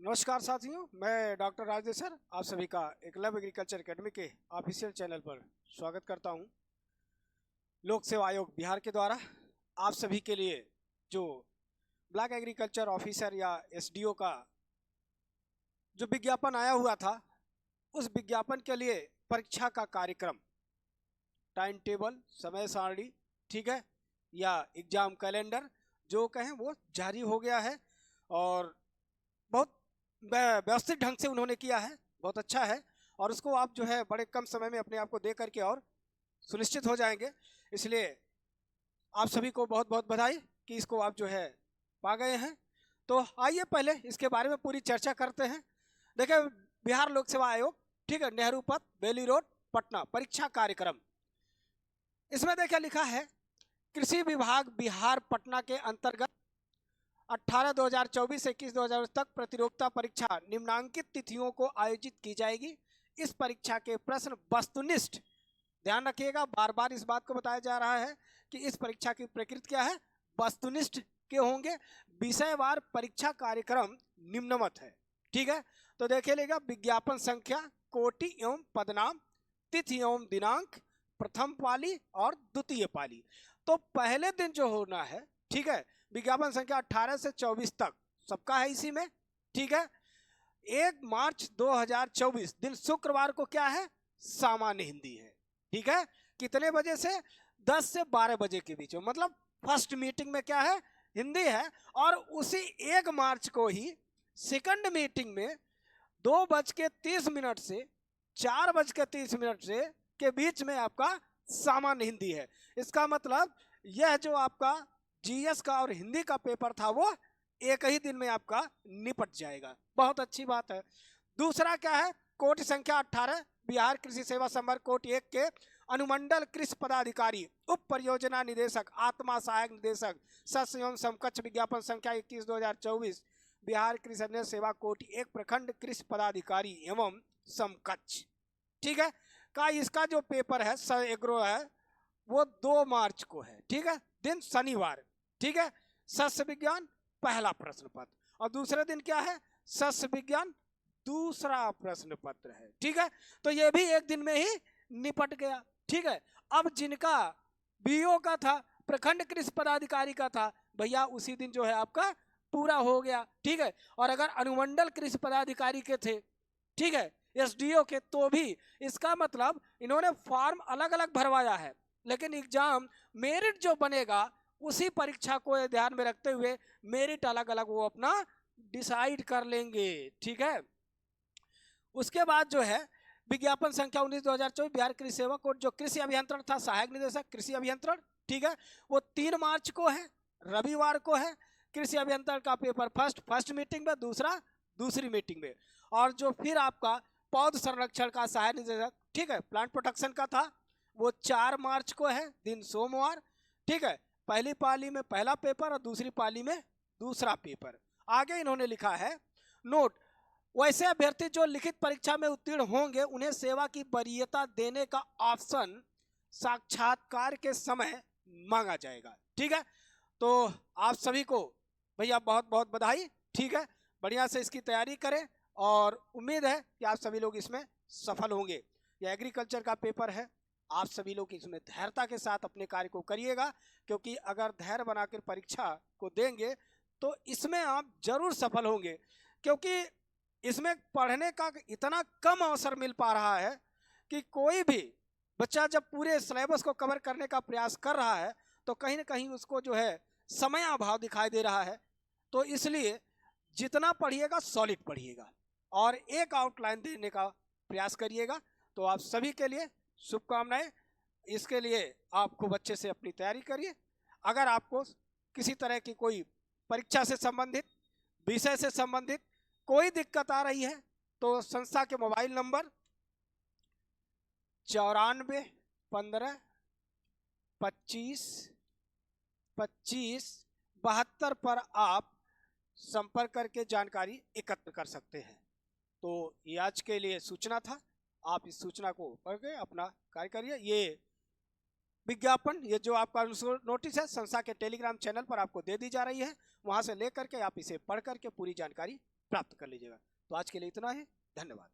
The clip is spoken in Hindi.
नमस्कार साथियों, मैं डॉक्टर राजेश सर आप सभी का एकलव्य एग्रीकल्चर एकेडमी के ऑफिशियल चैनल पर स्वागत करता हूं। लोक सेवा आयोग बिहार के द्वारा आप सभी के लिए जो ब्लॉक एग्रीकल्चर ऑफिसर या एसडीओ का जो विज्ञापन आया हुआ था, उस विज्ञापन के लिए परीक्षा का कार्यक्रम, टाइम टेबल, समय सारणी, ठीक है, या एग्जाम कैलेंडर जो कहें वो जारी हो गया है और बहुत व्यवस्थित ढंग से उन्होंने किया है। बहुत अच्छा है और उसको आप जो है बड़े कम समय में अपने आप को दे करके और सुनिश्चित हो जाएंगे। इसलिए आप सभी को बहुत बहुत बधाई कि इसको आप जो है पा गए हैं। तो आइए पहले इसके बारे में पूरी चर्चा करते हैं। देखिए, बिहार लोक सेवा आयोग, ठीक है, नेहरू पथ, बेली रोड, पटना, परीक्षा कार्यक्रम। इसमें देखिए लिखा है, कृषि विभाग बिहार पटना के अंतर्गत 18/2024 से 21/2024 तक प्रतियोगिता परीक्षा निम्नांकित तिथियों को आयोजित की जाएगी। इस परीक्षा के प्रश्न वस्तुनिष्ठ, ध्यान रखिएगा, बार बार इस बात को बताया जा रहा है कि इस परीक्षा की प्रकृति क्या है, वस्तुनिष्ठ के होंगे। विषयवार परीक्षा कार्यक्रम निम्नवत है, ठीक है। तो देखिए लेगा, विज्ञापन संख्या, कोटि एवं पदनाम, तिथि एवं दिनांक, प्रथम पाली और द्वितीय पाली। तो पहले दिन जो होना है, ठीक है, विज्ञापन संख्या 18 से 24 तक सबका है इसी में, ठीक है। 1 मार्च 2024 दिन शुक्रवार को क्या है, सामान्य हिंदी है, ठीक है। कितने बजे से, 10 से 12 बजे के बीच में, मतलब फर्स्ट मीटिंग में क्या है, हिंदी है। और उसी 1 मार्च को ही सेकंड मीटिंग में 2:30 से 4:30 से के बीच में आपका सामान्य हिंदी है। इसका मतलब यह जो आपका जीएस का और हिंदी का पेपर था वो एक ही दिन में आपका निपट जाएगा। बहुत अच्छी बात है। दूसरा क्या है, कोटि संख्या 18, बिहार कृषि सेवा संवर्ग कोटि 1 के अनुमंडल कृषि पदाधिकारी, उप परियोजना निदेशक, आत्मा सहायक निदेशक, शस्य एवं समकक्ष, विज्ञापन संख्या 21/2024, बिहार कृषि अन्य सेवा कोटि 1 प्रखंड कृषि पदाधिकारी एवं समकक्ष, ठीक है, का इसका जो पेपर है एग्रो है वो 2 मार्च को है, ठीक है, दिन शनिवार, ठीक है। सस्य विज्ञान पहला प्रश्न पत्र और दूसरे दिन क्या है, सस्य विज्ञान दूसरा प्रश्न पत्र है, ठीक है। तो ये भी एक दिन में ही निपट गया, ठीक है। अब जिनका बीओ का था, प्रखंड कृषि पदाधिकारी का था, भैया उसी दिन जो है आपका पूरा हो गया, ठीक है। और अगर अनुमंडल कृषि पदाधिकारी के थे, ठीक है, एसडीओ के, तो भी इसका मतलब इन्होंने फॉर्म अलग अलग भरवाया है, लेकिन एग्जाम मेरिट जो बनेगा उसी परीक्षा को ध्यान में रखते हुए मेरिट अलग अलग वो अपना डिसाइड कर लेंगे, ठीक है। उसके बाद जो है विज्ञापन संख्या 19/2024, बिहार कृषि सेवा कोड, जो कृषि अभियंत्रण था, सहायक निदेशक कृषि अभियंत्रण, ठीक है, वो 3 मार्च को है, रविवार को है। कृषि अभियंत्रण का पेपर फर्स्ट मीटिंग में, दूसरा दूसरी मीटिंग में। और जो फिर आपका पौध संरक्षण का सहायक निदेशक, ठीक है, प्लांट प्रोटेक्शन का था, वो 4 मार्च को है, दिन सोमवार, ठीक है। पहली पाली में पहला पेपर और दूसरी पाली में दूसरा पेपर। आगे इन्होंने लिखा है, नोट, वैसे अभ्यर्थी जो लिखित परीक्षा में उत्तीर्ण होंगे उन्हें सेवा की वरीयता देने का ऑप्शन साक्षात्कार के समय मांगा जाएगा, ठीक है। तो आप सभी को भैया बहुत बहुत बधाई, ठीक है। बढ़िया से इसकी तैयारी करें और उम्मीद है कि आप सभी लोग इसमें सफल होंगे। यह एग्रीकल्चर का पेपर है, आप सभी लोग इसमें धैर्यता के साथ अपने कार्य को करिएगा, क्योंकि अगर धैर्य बनाकर परीक्षा को देंगे तो इसमें आप जरूर सफल होंगे। क्योंकि इसमें पढ़ने का इतना कम अवसर मिल पा रहा है कि कोई भी बच्चा जब पूरे सिलेबस को कवर करने का प्रयास कर रहा है तो कहीं ना कहीं उसको जो है समय अभाव दिखाई दे रहा है। तो इसलिए जितना पढ़िएगा सॉलिड पढ़िएगा और एक आउटलाइन देने का प्रयास करिएगा। तो आप सभी के लिए शुभकामनाएं। इसके लिए आप खूब अच्छे से अपनी तैयारी करिए। अगर आपको किसी तरह की कोई परीक्षा से संबंधित, विषय से संबंधित कोई दिक्कत आ रही है तो संस्था के मोबाइल नंबर 94 15 25 25 72 पर आप संपर्क करके जानकारी एकत्र कर सकते हैं। तो ये आज के लिए सूचना था, आप इस सूचना को पढ़ के अपना कार्य करिए। ये विज्ञापन, ये जो आपका नोटिस है संस्था के टेलीग्राम चैनल पर आपको दे दी जा रही है, वहां से लेकर के आप इसे पढ़ करके पूरी जानकारी प्राप्त कर लीजिएगा। तो आज के लिए इतना ही, धन्यवाद।